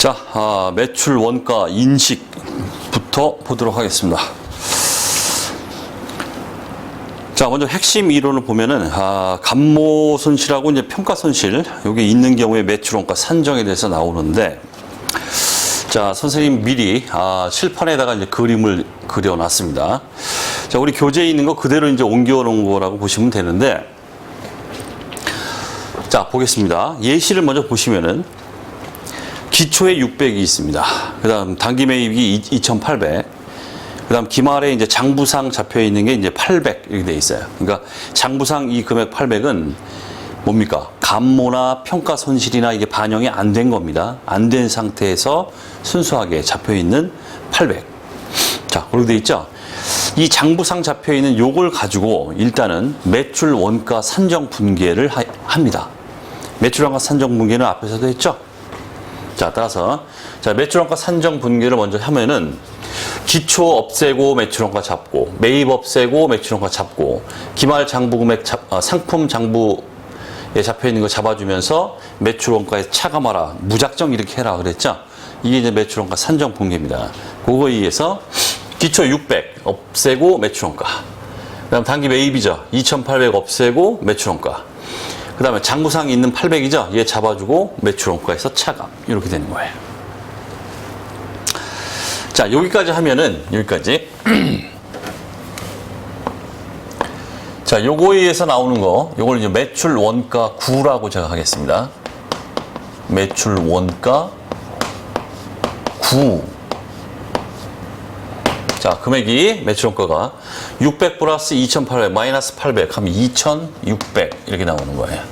자, 매출 원가 인식부터 보도록 하겠습니다. 자, 먼저 핵심 이론을 보면은, 감모 손실하고 이제 평가 손실, 여기 있는 경우에 매출 원가 산정에 대해서 나오는데, 자, 선생님 미리, 칠판에다가 이제 그림을 그려놨습니다. 자, 우리 교재에 있는 거 그대로 이제 옮겨 놓은 거라고 보시면 되는데, 자, 보겠습니다. 예시를 먼저 보시면은, 기초에 600이 있습니다. 그 다음 단기 매입이 2,800. 그 다음 기말에 이제 장부상 잡혀 있는 게 이제 800 이렇게 돼 있어요. 그러니까 장부상 이 금액 800은 뭡니까? 감모나 평가 손실이나 이게 반영이 안 된 겁니다. 안 된 상태에서 순수하게 잡혀 있는 800. 자, 그렇게 돼 있죠? 이 장부상 잡혀 있는 요걸 가지고 일단은 매출 원가 산정 분계를 합니다. 매출 원가 산정 분계는 앞에서도 했죠? 자, 따라서 자, 매출원가 산정 분계를 먼저 하면은 기초 없애고 매출원가 잡고, 매입 없애고 매출원가 잡고, 기말 장부 금액 상품 장부에 잡혀 있는 거 잡아주면서 매출원가에 차감하라, 무작정 이렇게 해라 그랬죠? 이게 이제 매출원가 산정 분계입니다. 그거에 의해서 기초 600 없애고 매출원가, 그다음 단기 매입이죠. 2,800 없애고 매출원가. 그 다음에 장부상이 있는 800이죠. 얘 잡아주고 매출원가에서 차감. 이렇게 되는 거예요. 자, 여기까지 하면은, 여기까지. 자, 요거에 의해서 나오는 거, 요걸 이제 매출원가 9라고 제가 하겠습니다. 매출원가 9. 자, 금액이 매출원가가 600 플러스 2,800 마이너스 800 하면 2,600 이렇게 나오는 거예요.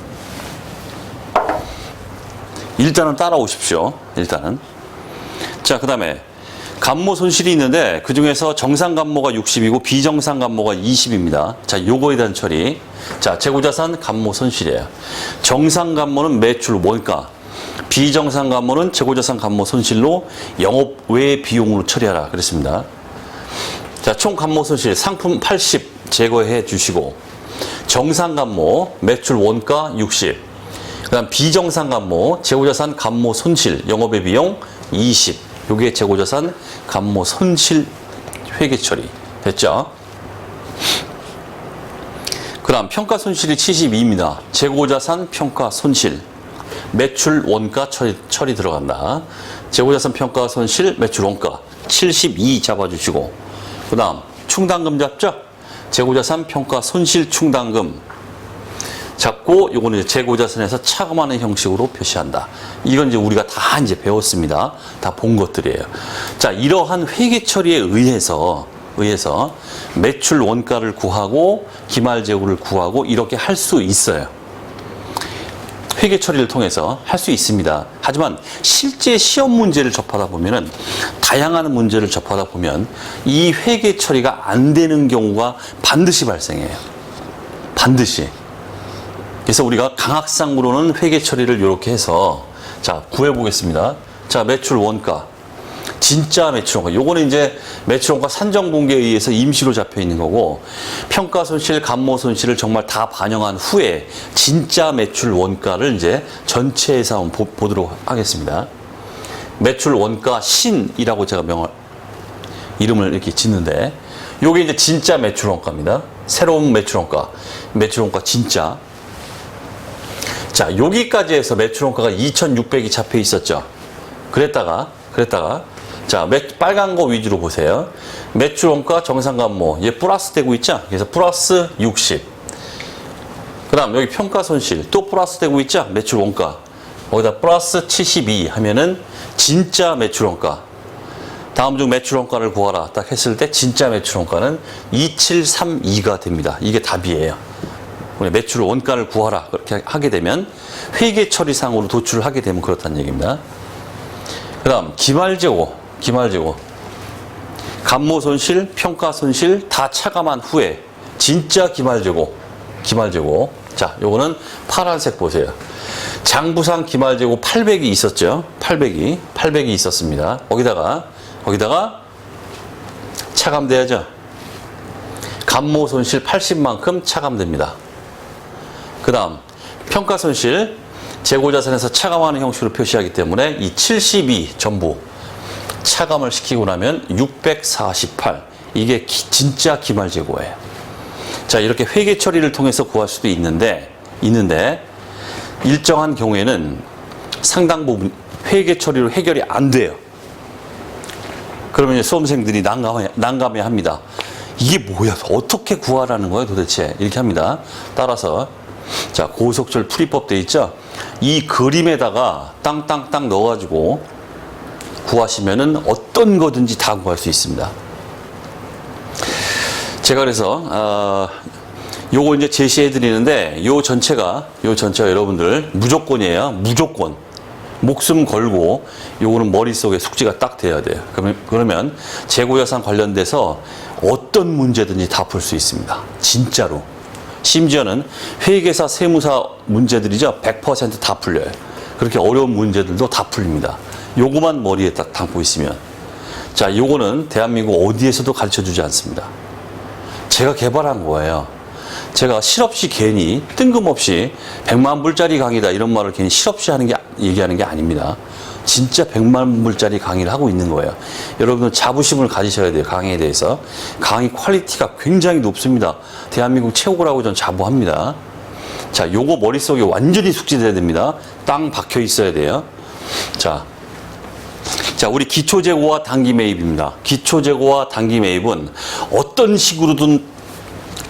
일단은 따라오십시오. 일단은. 자, 그 다음에 감모 손실이 있는데 그 중에서 정상 감모가 60이고 비정상 감모가 20입니다. 자, 요거에 대한 처리. 자, 재고자산 감모 손실이에요. 정상 감모는 매출 원가, 비정상 감모는 재고자산 감모 손실로 영업 외 비용으로 처리하라 그랬습니다. 자, 총 감모 손실 상품 80 제거해 주시고, 정상 감모 매출 원가 60, 그 다음 비정상 감모 재고자산 감모 손실 영업의 비용 20, 요게 재고자산 감모 손실 회계 처리 됐죠? 그 다음 평가 손실이 72입니다. 재고자산 평가 손실 매출 원가 처리 들어간다. 재고자산 평가 손실 매출 원가 72 잡아주시고, 그 다음 충당금 잡죠? 재고자산 평가 손실 충당금 잡고, 요거는 이제 재고자산에서 차감하는 형식으로 표시한다. 이건 이제 우리가 다 이제 배웠습니다. 다 본 것들이에요. 자, 이러한 회계 처리에 의해서 매출 원가를 구하고 기말 재고를 구하고 이렇게 할 수 있어요. 회계 처리를 통해서 할 수 있습니다. 하지만 실제 시험 문제를 접하다 보면은, 다양한 문제를 접하다 보면 이 회계 처리가 안 되는 경우가 반드시 발생해요. 반드시. 그래서 우리가 강학상으로는 회계 처리를 이렇게 해서 자, 구해 보겠습니다. 자, 매출 원가. 진짜 매출 원가. 요거는 이제 매출 원가 산정 분계에 의해서 임시로 잡혀 있는 거고, 평가 손실, 감모 손실을 정말 다 반영한 후에 진짜 매출 원가를 이제 전체에서 한번 보도록 하겠습니다. 매출 원가 신이라고 제가 이름을 이렇게 짓는데, 요게 이제 진짜 매출 원가입니다. 새로운 매출 원가. 매출 원가 진짜. 자, 여기까지 해서 매출 원가가 2,600이 잡혀 있었죠. 그랬다가 자, 빨간 거 위주로 보세요. 매출 원가 정상 감모 얘 플러스 되고 있죠. 그래서 플러스 60. 그다음 여기 평가 손실 또 플러스 되고 있죠. 매출 원가 거기다 플러스 72 하면은 진짜 매출 원가. 다음 중 매출 원가를 구하라 딱 했을 때 진짜 매출 원가는 2732가 됩니다. 이게 답이에요. 매출 원가를 구하라 그렇게 하게 되면 회계 처리상으로 도출을 하게 되면 그렇다는 얘기입니다. 그 다음 기말재고 감모 손실, 평가 손실 다 차감한 후에 진짜 기말재고. 자, 요거는 파란색 보세요. 장부상 기말재고 800이 있었죠. 800이 있었습니다. 거기다가 차감돼야죠. 감모 손실 80만큼 차감됩니다. 그 다음 평가 손실 재고자산에서 차감하는 형식으로 표시하기 때문에 이 72 전부 차감을 시키고 나면 648. 이게 진짜 기말재고예요. 자, 이렇게 회계 처리를 통해서 구할 수도 있는데 일정한 경우에는 상당 부분 회계 처리로 해결이 안 돼요. 그러면 이제 수험생들이 난감해합니다. 이게 뭐야? 어떻게 구하라는 거야 도대체? 이렇게 합니다. 따라서 자, 고속철 풀이법 돼 있죠? 이 그림에다가 땅땅땅 넣어가지고 구하시면은 어떤 거든지 다 구할 수 있습니다. 제가 그래서 요거 이제 제시해 드리는데 요 전체가 여러분들 무조건이에요. 무조건. 목숨 걸고 요거는 머릿속에 숙지가 딱 돼야 돼요. 그러면 재고자산 관련돼서 어떤 문제든지 다 풀 수 있습니다. 진짜로. 심지어는 회계사, 세무사 문제들이죠. 100% 다 풀려요. 그렇게 어려운 문제들도 다 풀립니다. 요거만 머리에 딱 담고 있으면. 자, 요거는 대한민국 어디에서도 가르쳐주지 않습니다. 제가 개발한 거예요. 제가 실없이 괜히 뜬금없이 100만 불짜리 강의다 이런 말을 괜히 실없이 얘기하는 게 아닙니다. 진짜 100만 불짜리 강의를 하고 있는 거예요. 여러분들 자부심을 가지셔야 돼요. 강의에 대해서. 강의 퀄리티가 굉장히 높습니다. 대한민국 최고라고 전 자부합니다. 자, 요거 머릿속에 완전히 숙지돼야 됩니다. 땅 박혀 있어야 돼요. 자, 우리 기초재고와 단기매입입니다. 기초재고와 단기매입은 어떤 식으로든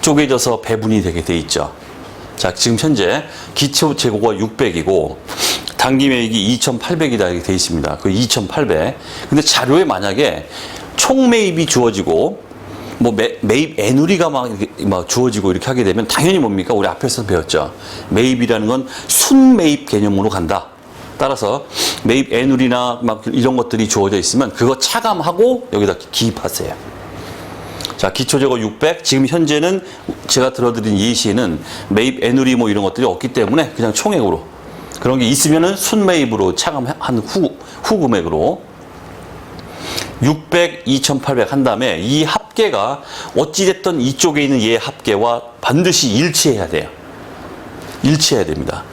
쪼개져서 배분이 되게 돼 있죠. 자, 지금 현재 기초재고가 600이고 단기매입이 2,800이다 이렇게 돼 있습니다. 그 2,800. 근데 자료에 만약에 총매입이 주어지고 뭐 매입 애누리가 막 주어지고 이렇게 하게 되면 당연히 뭡니까? 우리 앞에서 배웠죠. 매입이라는 건 순매입 개념으로 간다. 따라서 매입 애누리나 막 이런 것들이 주어져 있으면 그거 차감하고 여기다 기입하세요. 자, 기초재고 600. 지금 현재는 제가 들어드린 예시에는 매입 애누리 뭐 이런 것들이 없기 때문에 그냥 총액으로. 그런 게 있으면은 순매입으로 차감한 후 금액으로 600, 2,800 한 다음에 이 합계가 어찌됐든 이쪽에 있는 얘 합계와 반드시 일치해야 돼요. 일치해야 됩니다.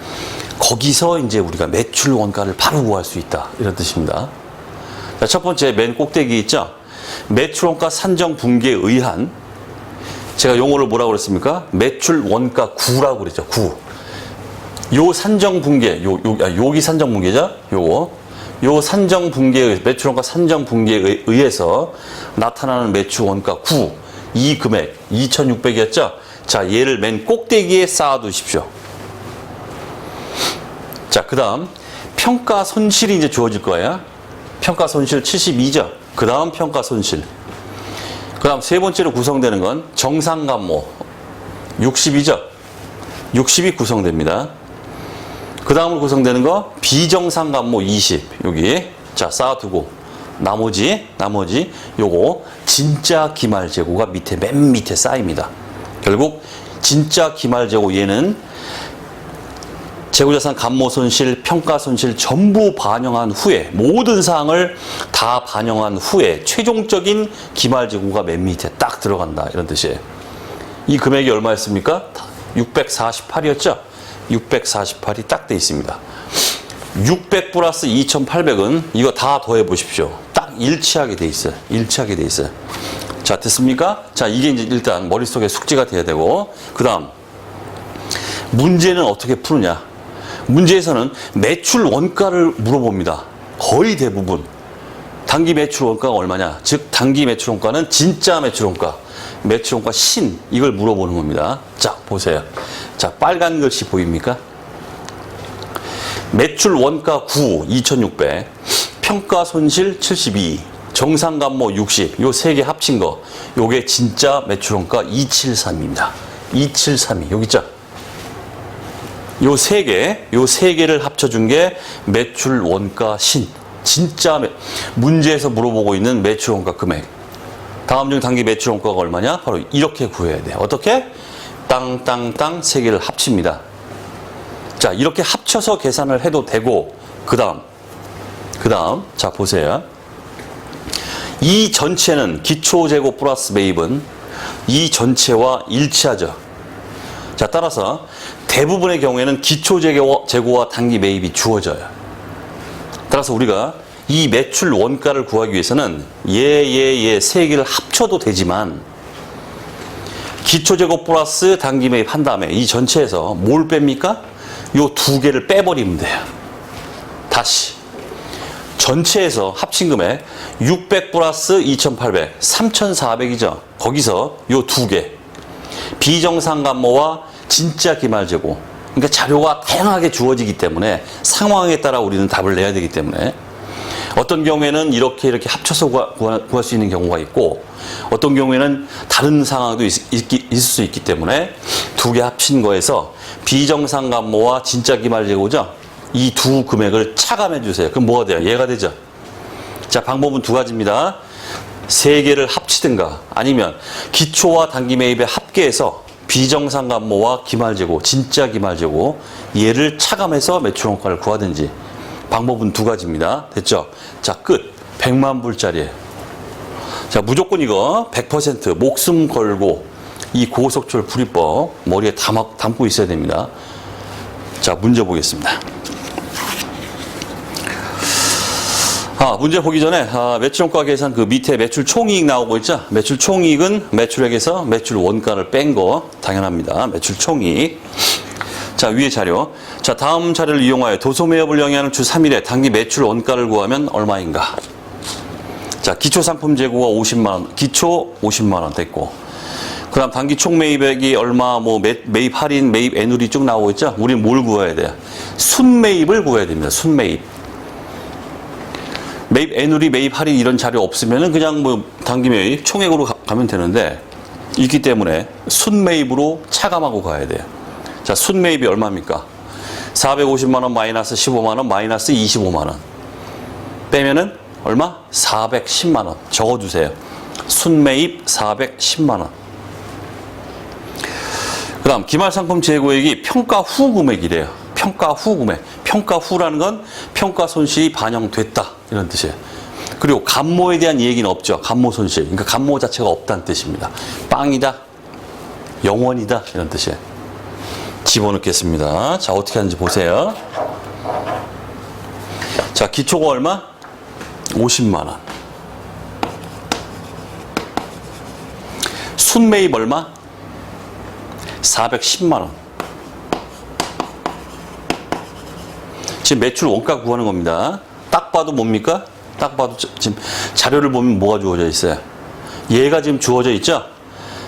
거기서 이제 우리가 매출 원가를 바로 구할 수 있다. 이런 뜻입니다. 자, 첫 번째 맨 꼭대기 있죠? 매출 원가 산정 분기에 의한 제가 용어를 뭐라고 그랬습니까? 매출 원가 구라고 그랬죠. 구. 요 산정 분계, 여기 산정 분계죠? 요 산정 분계에 매출 원가 산정 분계에 의해서 나타나는 매출 원가 구. 이 금액 2,600이었죠? 자, 얘를 맨 꼭대기에 쌓아 두십시오. 자, 그다음 평가 손실이 이제 주어질 거예요. 평가 손실 72죠. 그다음 평가 손실. 그다음 세 번째로 구성되는 건 정상감모 60이죠. 60이 구성됩니다. 그 다음으로 구성되는 거 비정상감모 20 여기 자 쌓아두고 나머지 요거 진짜 기말재고가 맨 밑에 쌓입니다. 결국 진짜 기말재고 얘는 재고자산 감모손실, 평가손실 전부 반영한 후에 모든 사항을 다 반영한 후에 최종적인 기말재고가 맨 밑에 딱 들어간다 이런 뜻이에요. 이 금액이 얼마였습니까? 648이었죠? 648이 딱 돼 있습니다. 600 플러스 2,800은 이거 다 더해 보십시오. 딱 일치하게 돼 있어요. 일치하게 돼 있어요. 자, 됐습니까? 자, 이게 이제 일단 머릿속에 숙지가 돼야 되고, 그 다음, 문제는 어떻게 푸느냐? 문제에서는 매출 원가를 물어봅니다. 거의 대부분. 단기 매출 원가가 얼마냐? 즉, 단기 매출 원가는 진짜 매출 원가. 매출 원가 신. 이걸 물어보는 겁니다. 자, 보세요. 자, 빨간 글씨 보입니까? 매출 원가 9, 2,600. 평가 손실 72. 정상감모 60. 요 세 개 합친 거. 요게 진짜 매출 원가 273입니다. 273이. 여기 있죠? 요 세 개를 합쳐준 게 매출 원가 신. 진짜 문제에서 물어보고 있는 매출 원가 금액. 다음 중 단기 매출 원가가 얼마냐? 바로 이렇게 구해야 돼요. 어떻게? 땅땅땅 세 개를 합칩니다. 자, 이렇게 합쳐서 계산을 해도 되고, 그 다음, 자, 보세요. 이 전체는 기초재고 플러스 매입은 이 전체와 일치하죠. 자, 따라서 대부분의 경우에는 기초 재고와 단기 매입이 주어져요. 따라서 우리가 이 매출 원가를 구하기 위해서는 세 개를 합쳐도 되지만 기초 재고 플러스 단기 매입 한 다음에 이 전체에서 뭘 뺍니까? 요 두 개를 빼버리면 돼요. 다시 전체에서 합친 금액 600 플러스 2800, 3400이죠. 거기서 요 두 개 비정상 감모와 진짜 기말 재고, 그러니까 자료가 다양하게 주어지기 때문에 상황에 따라 우리는 답을 내야 되기 때문에 어떤 경우에는 이렇게 합쳐서 구할 수 있는 경우가 있고 어떤 경우에는 다른 상황도 있을 수 있기 때문에 두 개 합친 거에서 비정상 감모와 진짜 기말 재고죠. 이 두 금액을 차감해 주세요. 그럼 뭐가 돼요? 얘가 되죠. 자, 방법은 두 가지입니다. 세 개를 합치든가 아니면 기초와 단기 매입의 합계해서 비정상 감모와 기말 재고, 진짜 기말 재고 얘를 차감해서 매출 원가를 구하든지 방법은 두 가지입니다. 됐죠? 자, 끝. 100만 불짜리예요. 자, 무조건 이거 100% 목숨 걸고 이 고속철 풀이법 머리에 담고 있어야 됩니다. 자, 문제 보겠습니다. 문제 보기 전에 매출원가 계산 그 밑에 매출 총이익 나오고 있죠? 매출 총이익은 매출액에서 매출 원가를 뺀 거 당연합니다. 매출 총이익. 자, 위에 자료. 자, 다음 자료를 이용하여 도소매업을 영위하는 주 3일에 단기 매출 원가를 구하면 얼마인가? 자, 기초 상품 재고가 50만 원, 기초 50만 원 됐고, 그다음 단기 총 매입액이 얼마, 매입 할인, 매입 애누리 쭉 나오고 있죠? 우리는 뭘 구해야 돼요? 순매입을 구해야 됩니다. 순매입. 매입 애누리, 매입 할인 이런 자료 없으면은 그냥 단기 매입 총액으로 가면 되는데 있기 때문에 순매입으로 차감하고 가야 돼요. 자, 순매입이 얼마입니까? 450만 원 마이너스 15만 원 마이너스 25만 원 빼면은 얼마? 410만 원 적어두세요. 순매입 410만 원. 그 다음 기말상품 재고액이 평가 후 금액이래요. 평가 후 금액. 평가 후라는 건 평가 손실이 반영됐다 이런 뜻이에요. 그리고 감모에 대한 얘기는 없죠. 감모 손실. 그러니까 감모 자체가 없다는 뜻입니다. 빵이다, 영원이다 이런 뜻이에요. 집어넣겠습니다. 자, 어떻게 하는지 보세요. 자, 기초가 얼마? 50만 원. 순매입 얼마? 410만 원. 지금 매출 원가 구하는 겁니다. 딱 봐도 뭡니까? 딱 봐도 지금 자료를 보면 뭐가 주어져 있어요? 얘가 지금 주어져 있죠?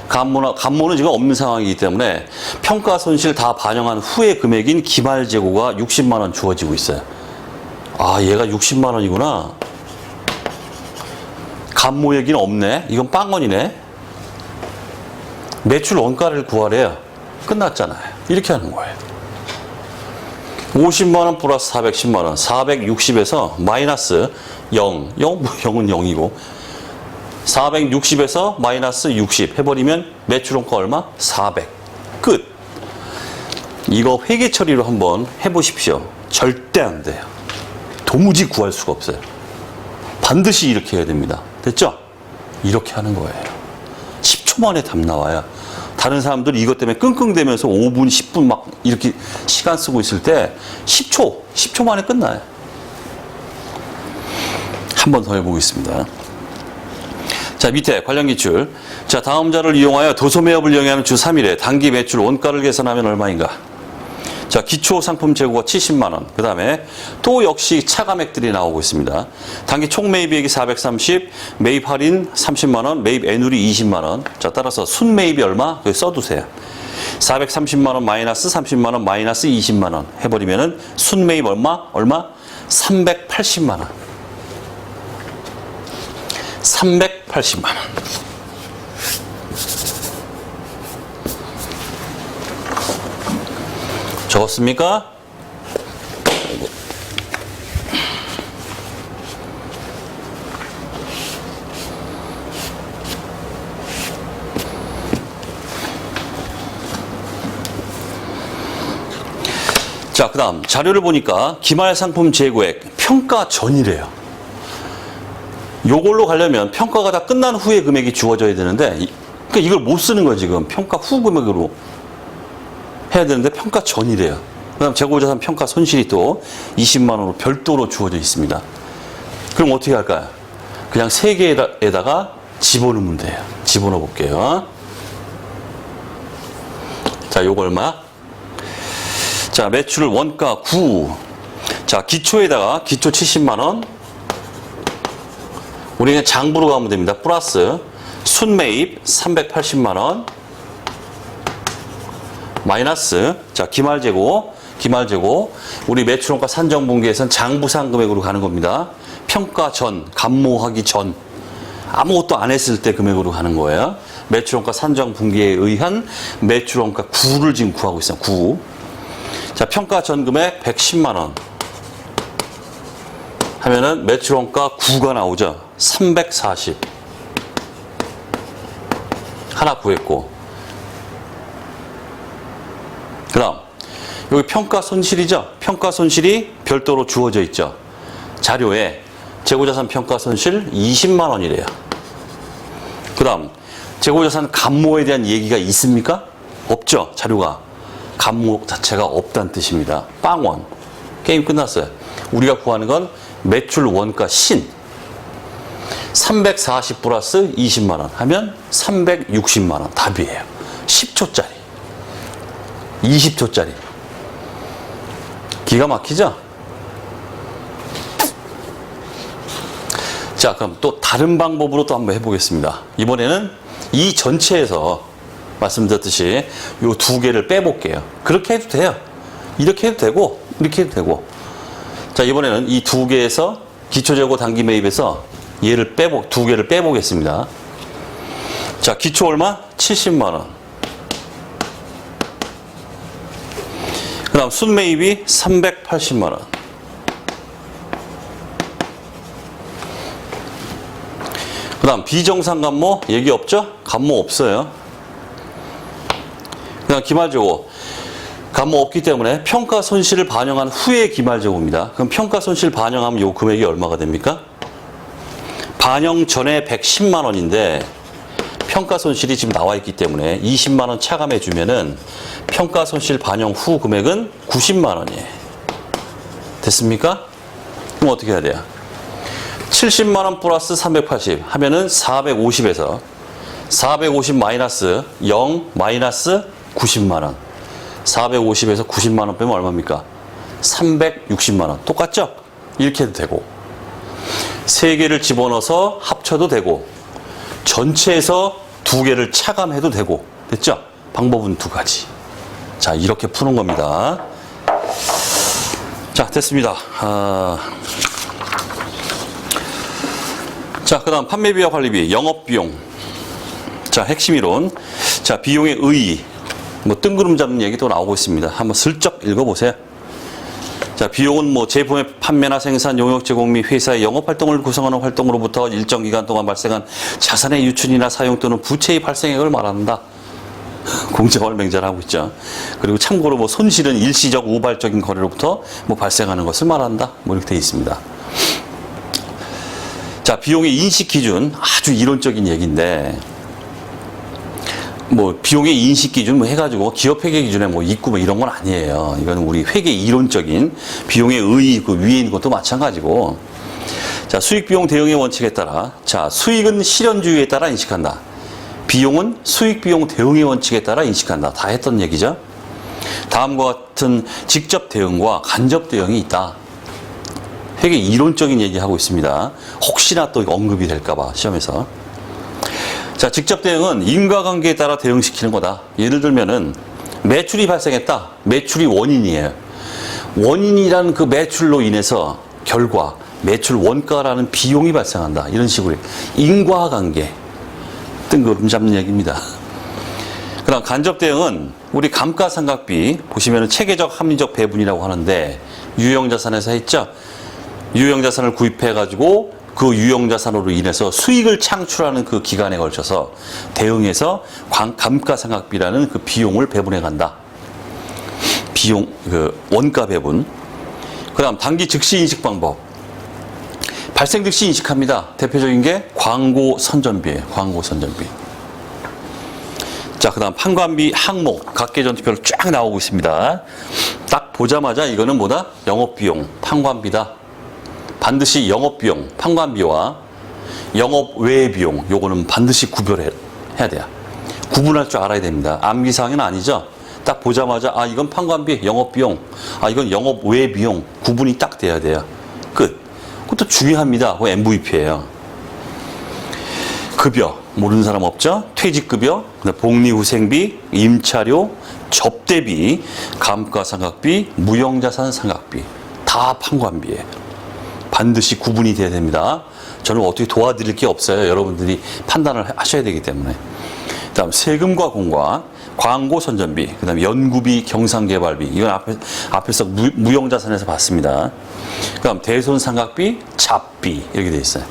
감모는 지금 없는 상황이기 때문에 평가 손실 다 반영한 후의 금액인 기말 재고가 60만 원 주어지고 있어요. 얘가 60만 원이구나. 감모 얘기는 없네. 이건 빵원이네. 매출 원가를 구하래요. 끝났잖아요. 이렇게 하는 거예요. 50만 원 플러스 410만 원. 460에서 마이너스 0. 0은 0이고 460에서 마이너스 60 해버리면 매출 원가 얼마? 400. 끝. 이거 회계 처리로 한번 해보십시오. 절대 안 돼요. 도무지 구할 수가 없어요. 반드시 이렇게 해야 됩니다. 됐죠? 이렇게 하는 거예요. 10초 만에 답 나와요. 다른 사람들 이것 때문에 끙끙대면서 5분, 10분 막 이렇게 시간 쓰고 있을 때 10초 만에 끝나요. 한 번 더 해보겠습니다. 자, 밑에 관련 기출. 자, 다음 자료를 이용하여 도소매업을 영위하는 주 3일에 단기 매출 원가를 계산하면 얼마인가? 자, 기초 상품 재고가 70만 원. 그 다음에 또 역시 차감액들이 나오고 있습니다. 단기 총 매입액이 430, 매입 할인 30만 원, 매입 애누리 20만 원. 자, 따라서 순 매입이 얼마? 여기 써두세요. 430만 원 마이너스 30만 원 마이너스 20만 원 해버리면은 순 매입 얼마? 380만 원. 380만 원. 적었습니까? 자, 그 다음 자료를 보니까 기말 상품 재고액 평가 전이래요. 요걸로 가려면 평가가 다 끝난 후에 금액이 주어져야 되는데 그러니까 이걸 못 쓰는 거예요. 지금 평가 후 금액으로 해야 되는데 평가 전이래요. 그다음 재고자산 평가 손실이 또 20만 원으로 별도로 주어져 있습니다. 그럼 어떻게 할까요? 그냥 세 개에다가 집어넣으면 돼요. 집어넣어 볼게요. 자, 요거 얼마? 자, 매출 원가 9. 자, 기초에다가 기초 70만 원. 우리는 장부로 가면 됩니다. 플러스 순매입 380만 원. 마이너스 자, 기말재고. 우리 매출원가 산정분기에서는 장부상 금액으로 가는 겁니다. 평가 전, 감모하기 전. 아무것도 안 했을 때 금액으로 가는 거예요. 매출원가 산정분기에 의한 매출원가 9를 지금 구하고 있어요. 9. 자, 평가 전 금액 110만 원. 하면은 매출원가 9가 나오죠. 340. 하나 구했고. 그 다음, 여기 평가 손실이죠. 평가 손실이 별도로 주어져 있죠. 자료에 재고자산 평가 손실 20만 원이래요. 그 다음, 재고자산 감모에 대한 얘기가 있습니까? 없죠. 자료가. 감모 자체가 없다는 뜻입니다. 빵원. 게임 끝났어요. 우리가 구하는 건 매출 원가 신. 340 플러스 20만 원 하면 360만 원 답이에요. 10초짜리. 20초짜리. 기가 막히죠? 자, 그럼 또 다른 방법으로 또 한번 해보겠습니다. 이번에는 이 전체에서 말씀드렸듯이 요 두 개를 빼볼게요. 그렇게 해도 돼요. 이렇게 해도 되고, 이렇게 해도 되고. 자, 이번에는 이 두 개에서 기초재고 단기 매입에서 얘를 두 개를 빼보겠습니다. 자, 기초 얼마? 70만 원. 그 다음 순매입이 380만 원. 그 다음 비정상 감모 얘기 없죠? 감모 없어요. 그냥 기말재고 감모 없기 때문에 평가 손실을 반영한 후의 기말재고입니다. 그럼 평가 손실 반영하면 요 금액이 얼마가 됩니까? 반영 전에 110만 원인데 평가 손실이 지금 나와 있기 때문에 20만 원 차감해 주면은 평가 손실 반영 후 금액은 90만 원이에요. 됐습니까? 그럼 어떻게 해야 돼요? 70만 원 플러스 380 하면은 450에서 450 마이너스 0 마이너스 90만 원. 450에서 90만 원 빼면 얼마입니까? 360만 원. 똑같죠? 이렇게 해도 되고. 세 개를 집어넣어서 합쳐도 되고. 전체에서 두 개를 차감해도 되고. 됐죠? 방법은 두 가지. 자, 이렇게 푸는 겁니다. 자, 됐습니다. 자, 그 다음 판매비와 관리비, 영업비용. 자, 핵심 이론. 자, 비용의 의의. 뭐 뜬구름 잡는 얘기도 나오고 있습니다. 한번 슬쩍 읽어보세요. 자, 비용은 뭐 제품의 판매나 생산, 용역 제공 및 회사의 영업 활동을 구성하는 활동으로부터 일정 기간 동안 발생한 자산의 유출이나 사용 또는 부채의 발생액을 말한다. 공정을 맹자를 하고 있죠. 그리고 참고로 뭐 손실은 일시적 우발적인 거래로부터 뭐 발생하는 것을 말한다. 뭐 이렇게 되어 있습니다. 자, 비용의 인식 기준 아주 이론적인 얘기인데 뭐 비용의 인식 기준 뭐 해가지고 기업 회계 기준에 뭐 있고 뭐 이런 건 아니에요. 이거는 우리 회계 이론적인 비용의 의의 그 위에 있는 것도 마찬가지고. 자, 수익 비용 대응의 원칙에 따라 자, 수익은 실현주의에 따라 인식한다. 비용은 수익 비용 대응의 원칙에 따라 인식한다. 다 했던 얘기죠. 다음과 같은 직접 대응과 간접 대응이 있다. 회계 이론적인 얘기하고 있습니다. 혹시나 또 언급이 될까봐 시험에서. 자, 직접 대응은 인과관계에 따라 대응시키는 거다. 예를 들면은 매출이 발생했다. 매출이 원인이에요. 원인이란 그 매출로 인해서 결과, 매출 원가라는 비용이 발생한다. 이런 식으로 인과관계. 뜬구름 잡는 얘기입니다. 그다음 간접 대응은 우리 감가상각비 보시면은 체계적 합리적 배분이라고 하는데 유형자산에서 했죠. 유형자산을 구입해가지고 그 유형자산으로 인해서 수익을 창출하는 그 기간에 걸쳐서 대응해서 감가상각비라는 그 비용을 배분해 간다. 비용, 그 원가 배분. 그 다음 단기 즉시 인식 방법. 발생 즉시 인식합니다. 대표적인 게 광고 선전비예요. 광고 선전비. 자, 그 다음 판관비 항목 각 계좌투표로 쫙 나오고 있습니다. 딱 보자마자 이거는 뭐다? 영업비용, 판관비다. 반드시 영업비용, 판관비와 영업 외의 비용, 요거는 반드시 구별해야 돼요. 구분할 줄 알아야 됩니다. 암기사항은 아니죠. 딱 보자마자 아 이건 판관비, 영업비용, 아 이건 영업 외의 비용 구분이 딱 돼야 돼요. 끝. 그것도 중요합니다. 그거 MVP예요. 급여 모르는 사람 없죠? 퇴직급여, 복리후생비, 임차료, 접대비, 감가상각비, 무형자산상각비 다 판관비예요. 반드시 구분이 돼야 됩니다. 저는 어떻게 도와드릴 게 없어요. 여러분들이 판단을 하셔야 되기 때문에. 그다음 세금과 공과, 광고 선전비, 그다음 연구비, 경상개발비 이건 앞에서 무형자산에서 봤습니다. 그다음 대손상각비, 잡비 이렇게 돼 있어요.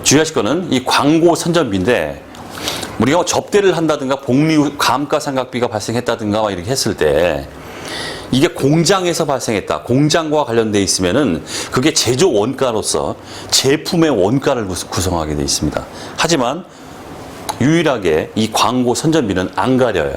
주의하실 거는 이 광고 선전비인데 우리가 접대를 한다든가 감가상각비가 발생했다든가 이렇게 했을 때 이게 공장에서 발생했다. 공장과 관련돼 있으면은 그게 제조 원가로서 제품의 원가를 구성하게 돼 있습니다. 하지만 유일하게 이 광고 선전비는 안 가려요.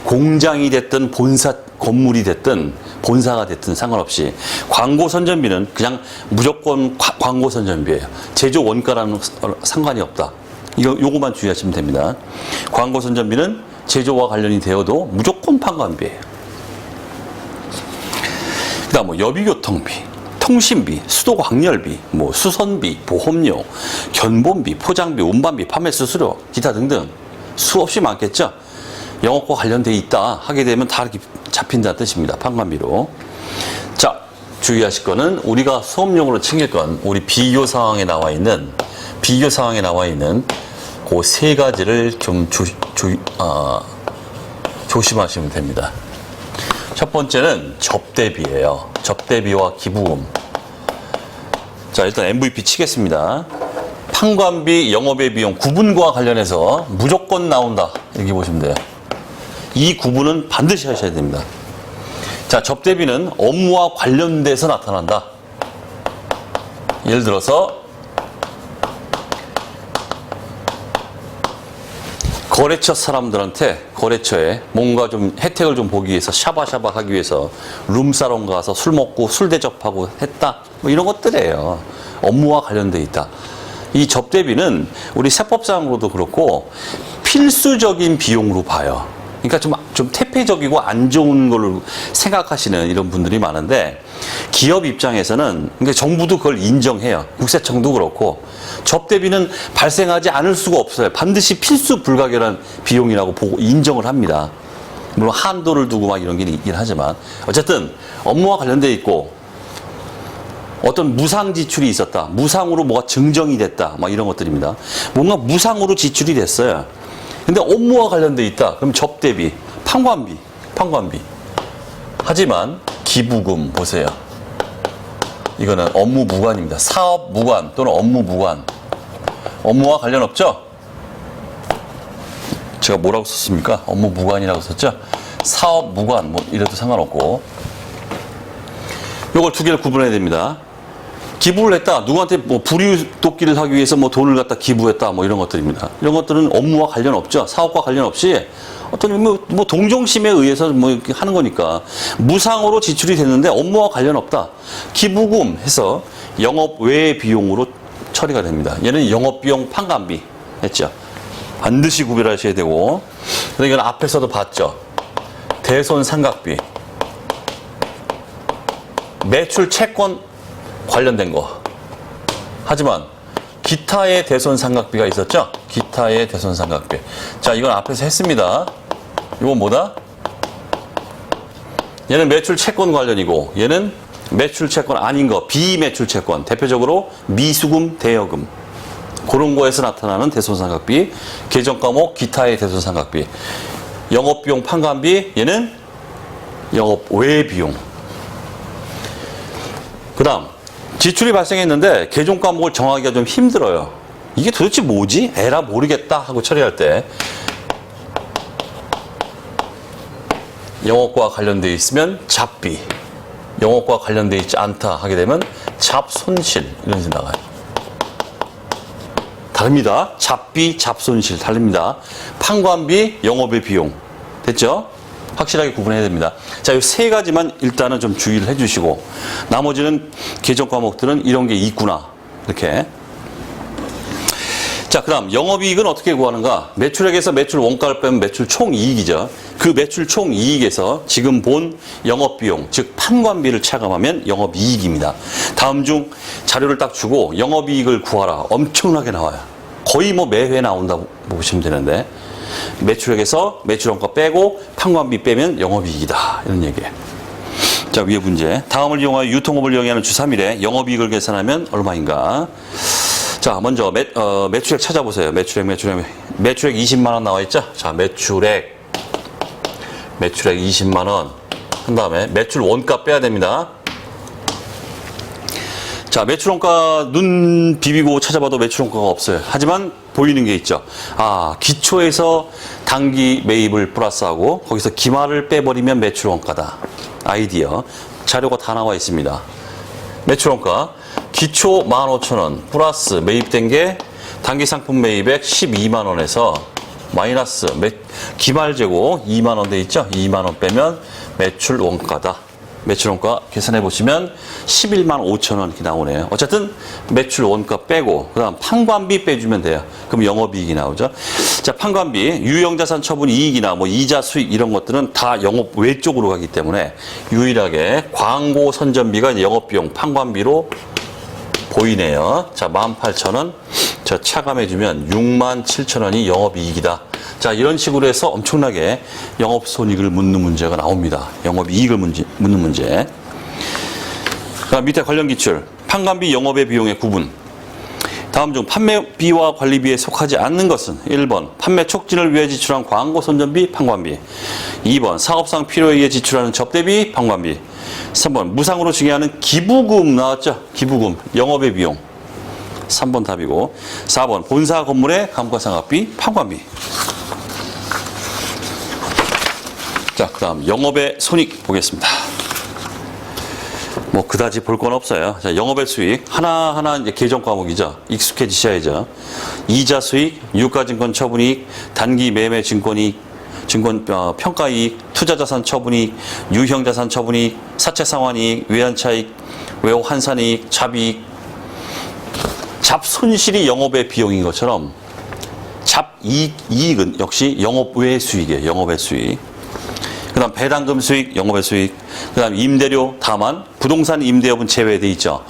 공장이 됐든 본사 건물이 됐든 본사가 됐든 상관없이 광고 선전비는 그냥 무조건 광고 선전비예요. 제조 원가라는 상관이 없다. 요거만 주의하시면 됩니다. 광고 선전비는 제조와 관련이 되어도 무조건 판관비예요. 그다음 뭐 여비교통비, 통신비, 수도광열비, 뭐 수선비, 보험료, 견본비, 포장비, 운반비, 판매 수수료, 기타 등등 수없이 많겠죠. 영업과 관련돼 있다 하게 되면 다 이렇게 잡힌다는 뜻입니다. 판관비로. 자, 주의하실 거는 우리가 수업용으로 챙길 건 우리 비교 상황에 나와 있는 그 세 가지를 좀 조심하시면 됩니다. 첫 번째는 접대비예요. 접대비와 기부금. 자, 일단 MVP 치겠습니다. 판관비, 영업의 비용 구분과 관련해서 무조건 나온다. 이렇게 보시면 돼요. 이 구분은 반드시 하셔야 됩니다. 자, 접대비는 업무와 관련돼서 나타난다. 예를 들어서 거래처 사람들한테 거래처에 뭔가 좀 혜택을 좀 보기 위해서 샤바샤바 하기 위해서 룸사롱 가서 술 먹고 술 대접하고 했다. 뭐 이런 것들이에요. 업무와 관련돼 있다. 이 접대비는 우리 세법상으로도 그렇고 필수적인 비용으로 봐요. 그러니까 좀 태폐적이고 안 좋은 걸로 생각하시는 이런 분들이 많은데 기업 입장에서는 그러니까 정부도 그걸 인정해요. 국세청도 그렇고 접대비는 발생하지 않을 수가 없어요. 반드시 필수 불가결한 비용이라고 보고 인정을 합니다. 물론 한도를 두고 막 이런 게 있긴 하지만 어쨌든 업무와 관련돼 있고 어떤 무상 지출이 있었다. 무상으로 뭐가 증정이 됐다. 막 이런 것들입니다. 뭔가 무상으로 지출이 됐어요. 근데 업무와 관련돼 있다. 그럼 접대비, 판관비. 하지만 기부금 보세요. 이거는 업무 무관입니다. 사업 무관 또는 업무 무관. 업무와 관련 없죠? 제가 뭐라고 썼습니까? 업무 무관이라고 썼죠? 사업 무관 뭐 이래도 상관없고. 이걸 두 개를 구분해야 됩니다. 기부를 했다. 누구한테 뭐 불이웃돕기를 하기 위해서 뭐 돈을 갖다 기부했다. 뭐 이런 것들입니다. 이런 것들은 업무와 관련 없죠. 사업과 관련 없이 어떤 뭐 동정심에 의해서 뭐 이렇게 하는 거니까 무상으로 지출이 됐는데 업무와 관련 없다. 기부금 해서 영업 외의 비용으로 처리가 됩니다. 얘는 영업비용 판관비 했죠. 반드시 구별하셔야 되고. 그래서 이건 앞에서도 봤죠. 대손상각비, 매출 채권 관련된 거. 하지만 기타의 대손상각비가 있었죠? 기타의 대손상각비. 자, 이건 앞에서 했습니다. 이건 뭐다? 얘는 매출 채권 관련이고 얘는 매출 채권 아닌 거, 비매출 채권. 대표적으로 미수금, 대여금. 그런 거에서 나타나는 대손상각비. 계정 과목 기타의 대손상각비. 영업비용 판관비, 얘는 영업 외 비용. 그 다음 지출이 발생했는데 계정 과목을 정하기가 좀 힘들어요. 이게 도대체 뭐지? 에라 모르겠다 하고 처리할 때 영업과 관련되어 있으면 잡비, 영업과 관련되어 있지 않다 하게 되면 잡손실 이런 식으로 나가요. 다릅니다. 잡비, 잡손실 다릅니다. 판관비, 영업의 비용. 됐죠? 확실하게 구분해야 됩니다. 자, 이 세 가지만 일단은 좀 주의를 해주시고 나머지는 계정 과목들은 이런 게 있구나. 이렇게. 자, 그다음 영업이익은 어떻게 구하는가? 매출액에서 매출 원가를 빼면 매출 총이익이죠. 그 매출 총이익에서 지금 본 영업비용, 즉 판관비를 차감하면 영업이익입니다. 다음 중 자료를 딱 주고 영업이익을 구하라. 엄청나게 나와요. 거의 뭐 매회 나온다고 보시면 되는데 매출액에서 매출 원가 빼고 판관비 빼면 영업이익이다. 이런 얘기예요. 자, 위에 문제. 다음을 이용하여 유통업을 영위하는 주 3일에 영업이익을 계산하면 얼마인가? 자, 먼저 매출액 찾아보세요. 매출액 20만 원 나와 있죠? 자, 매출액 20만 원. 한 다음에 매출 원가 빼야 됩니다. 자, 매출 원가 눈 비비고 찾아봐도 매출 원가가 없어요. 하지만 보이는 게 있죠. 아, 기초에서 단기 매입을 플러스하고 거기서 기말을 빼버리면 매출 원가다. 아이디어. 자료가 다 나와 있습니다. 매출 원가. 기초 15,000원 플러스 매입된 게 단기 상품 매입액 12만 원에서 마이너스 기말 재고 2만 원 돼 있죠? 2만 원 빼면 매출 원가다. 매출 원가 계산해 보시면 11만 5천 원 이렇게 나오네요. 어쨌든 매출 원가 빼고 그다음 판관비 빼주면 돼요. 그럼 영업이익이 나오죠. 자, 판관비, 유형자산 처분 이익이나 뭐 이자 수익 이런 것들은 다 영업 외쪽으로 가기 때문에 유일하게 광고 선전비가 이제 영업비용 판관비로 보이네요. 자, 18,000원 저 차감해주면 67,000원이 영업이익이다. 자, 이런 식으로 해서 엄청나게 영업손익을 묻는 문제가 나옵니다. 영업이익을 묻는 문제. 그다음 밑에 관련 기출. 판관비, 영업의 비용의 구분. 다음 중 판매비와 관리비에 속하지 않는 것은 1번 판매 촉진을 위해 지출한 광고 선전비, 판관비. 2번 사업상 필요에 의해 지출하는 접대비, 판관비. 3번 무상으로 증여하는 기부금 나왔죠? 기부금, 영업의 비용. 3번 답이고 4번 본사 건물의 감가상각비, 판관비. 자, 그 다음 영업의 손익 보겠습니다. 뭐 그다지 볼 건 없어요. 자, 영업의 수익 하나하나 이제 계정 과목이죠. 익숙해지셔야죠. 이자 수익, 유가증권 처분이익, 단기 매매 증권이익, 증권 평가이익, 투자자산 처분이익, 유형자산 처분이익, 사채상환이익, 외환차익, 외환산이익, 잡이익. 잡손실이 영업의 비용인 것처럼 잡이익은 역시 영업 외 수익이에요. 영업의 수익. 그 다음 배당금 수익, 영업의 수익. 그 다음 임대료, 다만 부동산 임대업은 제외되어 있죠.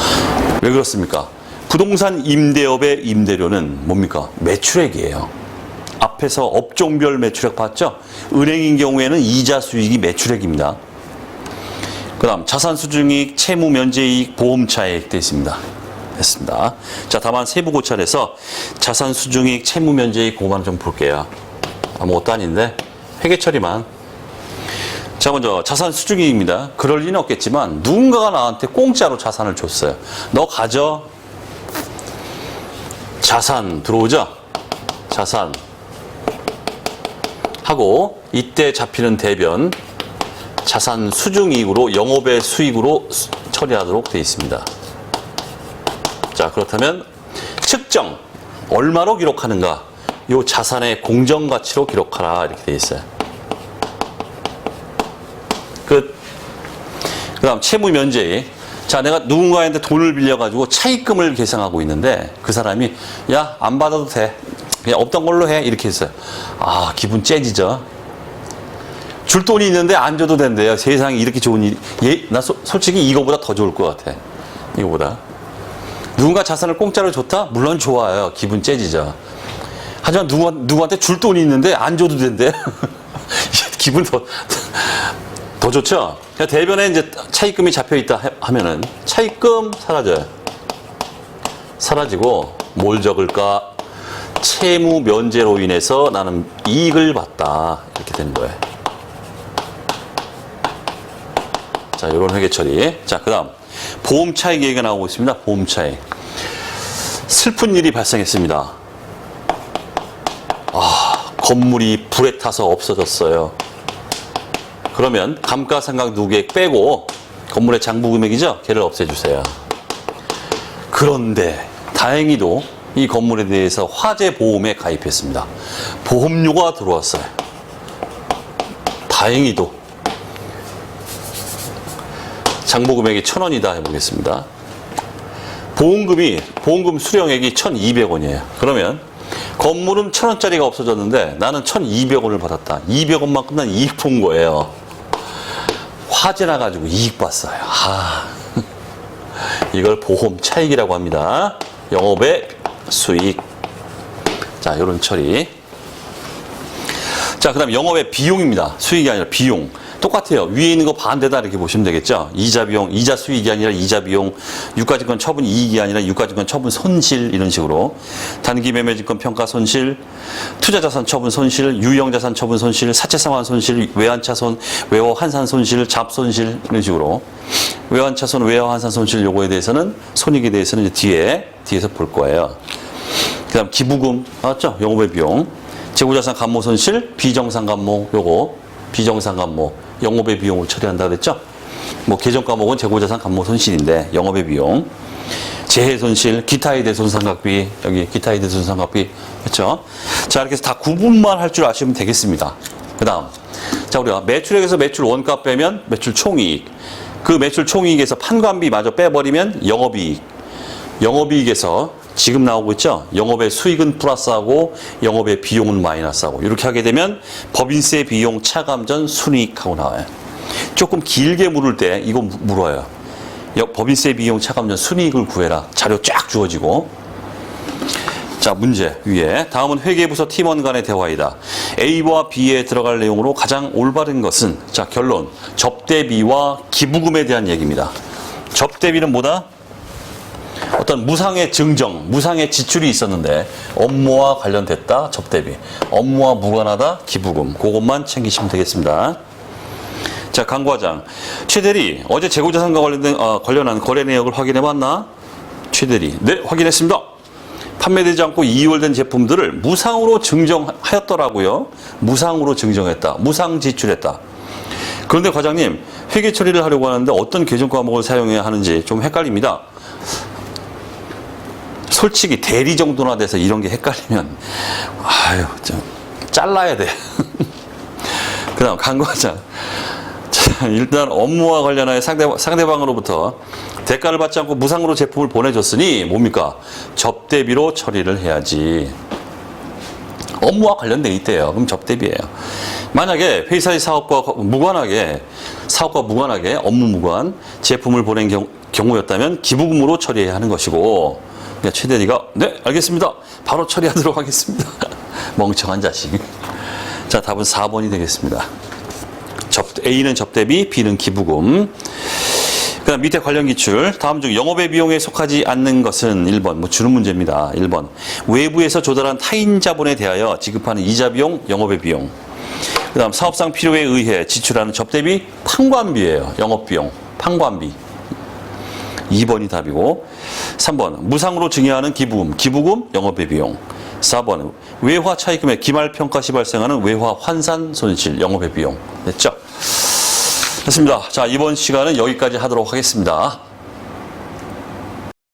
왜 그렇습니까? 부동산 임대업의 임대료는 뭡니까? 매출액이에요. 앞에서 업종별 매출액 봤죠? 은행인 경우에는 이자 수익이 매출액입니다. 그 다음 자산 수중이익, 채무 면제이익, 보험차익 되어 있습니다. 됐습니다. 자, 다만 세부 고찰에서 자산 수중이익, 채무 면제이익 그거만 좀 볼게요. 아무것도 아닌데 회계 처리만. 자, 먼저 자산 수중이익입니다. 그럴 리는 없겠지만 누군가가 나한테 공짜로 자산을 줬어요. 너 가져. 자산 들어오죠? 자산 하고 이때 잡히는 대변 자산 수중이익으로 영업의 수익으로 처리하도록 되어 있습니다. 자, 그렇다면 측정 얼마로 기록하는가? 이 자산의 공정가치로 기록하라 이렇게 되어 있어요. 끝. 그 다음 채무 면제이익. 자, 내가 누군가한테 돈을 빌려가지고 차입금을 계상하고 있는데 그 사람이 야, 안 받아도 돼. 그냥 없던 걸로 해. 이렇게 했어요. 아, 기분 째지죠. 줄 돈이 있는데 안 줘도 된대요. 세상에 이렇게 좋은 일이. 나 솔직히 이거보다 더 좋을 것 같아. 이거보다. 누군가 자산을 공짜로 줬다? 물론 좋아요. 기분 째지죠. 하지만 누구한테 줄 돈이 있는데 안 줘도 된대. 기분 더 좋죠? 대변에 이제 차입금이 잡혀 있다 하면은 차입금 사라져요. 사라지고 뭘 적을까? 채무 면제로 인해서 나는 이익을 봤다. 이렇게 되는 거예요. 자, 이런 회계 처리. 자, 그 다음 보험 차익 얘기가 나오고 있습니다. 보험 차익. 슬픈 일이 발생했습니다. 아, 건물이 불에 타서 없어졌어요. 그러면 감가상각 누계액 빼고 건물의 장부 금액이죠? 걔를 없애주세요. 그런데 다행히도 이 건물에 대해서 화재 보험에 가입했습니다. 보험료가 들어왔어요. 다행히도. 장부 금액이 1,000원이다 해보겠습니다. 보험금 수령액이 1,200원이에요. 그러면 건물은 1,000원짜리가 없어졌는데 나는 1,200원을 받았다. 200원만큼 난 이익 본 거예요. 화재 나가지고 이익 봤어요. 이걸 보험 차익이라고 합니다. 영업의 수익. 자, 요런 처리. 자, 그 다음 영업의 비용입니다. 수익이 아니라 비용. 똑같아요. 위에 있는 거 반대다 이렇게 보시면 되겠죠. 이자 비용, 이자 수익이 아니라 이자 비용, 유가증권 처분 이익이 아니라 유가증권 처분 손실 이런 식으로 단기 매매증권 평가 손실, 투자자산 처분 손실, 유형자산 처분 손실, 사채상환 손실, 외환차손, 외화환산 손실, 잡손실 이런 식으로 외환차손, 외화환산 손실 요거에 대해서는 손익에 대해서는 이제 뒤에서 볼 거예요. 그다음 기부금 맞죠? 영업의 비용, 재고자산 감모 손실, 비정상 감모 요거 비정상 감모 영업의 비용을 처리한다 그랬죠? 뭐 계정 과목은 재고자산 감모 손실인데 영업의 비용, 재해 손실, 기타에 대해 손상각비 여기 기타에 대해 손상각비 그렇죠? 자 이렇게 해서 다 구분만 할 줄 아시면 되겠습니다. 그다음 자 우리가 매출액에서 매출 원가 빼면 매출 총이익, 그 매출 총이익에서 판관비마저 빼버리면 영업이익, 영업이익에서 지금 나오고 있죠? 영업의 수익은 플러스하고 영업의 비용은 마이너스하고 이렇게 하게 되면 법인세 비용 차감전 순이익하고 나와요. 조금 길게 물을 때 이거 물어요. 법인세 비용 차감전 순이익을 구해라. 자료 쫙 주어지고. 자 문제 위에 다음은 회계부서 팀원 간의 대화이다. A와 B에 들어갈 내용으로 가장 올바른 것은 자 결론 접대비와 기부금에 대한 얘기입니다. 접대비는 뭐다? 어떤 무상의 증정, 무상의 지출이 있었는데 업무와 관련됐다, 접대비. 업무와 무관하다, 기부금. 그것만 챙기시면 되겠습니다. 자, 강 과장. 최 대리, 어제 재고자산과 관련한 거래 내역을 확인해봤나? 최 대리, 네, 확인했습니다. 판매되지 않고 2월된 제품들을 무상으로 증정하였더라고요. 무상으로 증정했다. 무상 지출했다. 그런데 과장님, 회계 처리를 하려고 하는데 어떤 계정 과목을 사용해야 하는지 좀 헷갈립니다. 솔직히 대리 정도나 돼서 이런 게 헷갈리면 아유 좀 잘라야 돼. 그 다음 강 과장. 자, 일단 업무와 관련하여 상대방으로부터 대가를 받지 않고 무상으로 제품을 보내줬으니 뭡니까? 접대비로 처리를 해야지. 업무와 관련돼 있대요. 그럼 접대비예요. 만약에 회사의 사업과 무관하게 업무 무관 제품을 보낸 경우였다면 기부금으로 처리해야 하는 것이고, 최 대리가 네 알겠습니다. 바로 처리하도록 하겠습니다. 멍청한 자식. 자 답은 4번이 되겠습니다. A는 접대비, B는 기부금. 그다음 밑에 관련 기출. 다음 중 영업의 비용에 속하지 않는 것은 1번 뭐 주는 문제입니다. 1번 외부에서 조달한 타인 자본에 대하여 지급하는 이자 비용, 영업의 비용. 그다음 사업상 필요에 의해 지출하는 접대비, 판관비예요. 영업비용, 판관비. 2번이 답이고 3번 무상으로 증여하는 기부금, 기부금 영업의 비용. 4번 외화 차익금의 기말평가 시 발생하는 외화 환산 손실 영업의 비용. 됐죠? 됐습니다. 자 이번 시간은 여기까지 하도록 하겠습니다.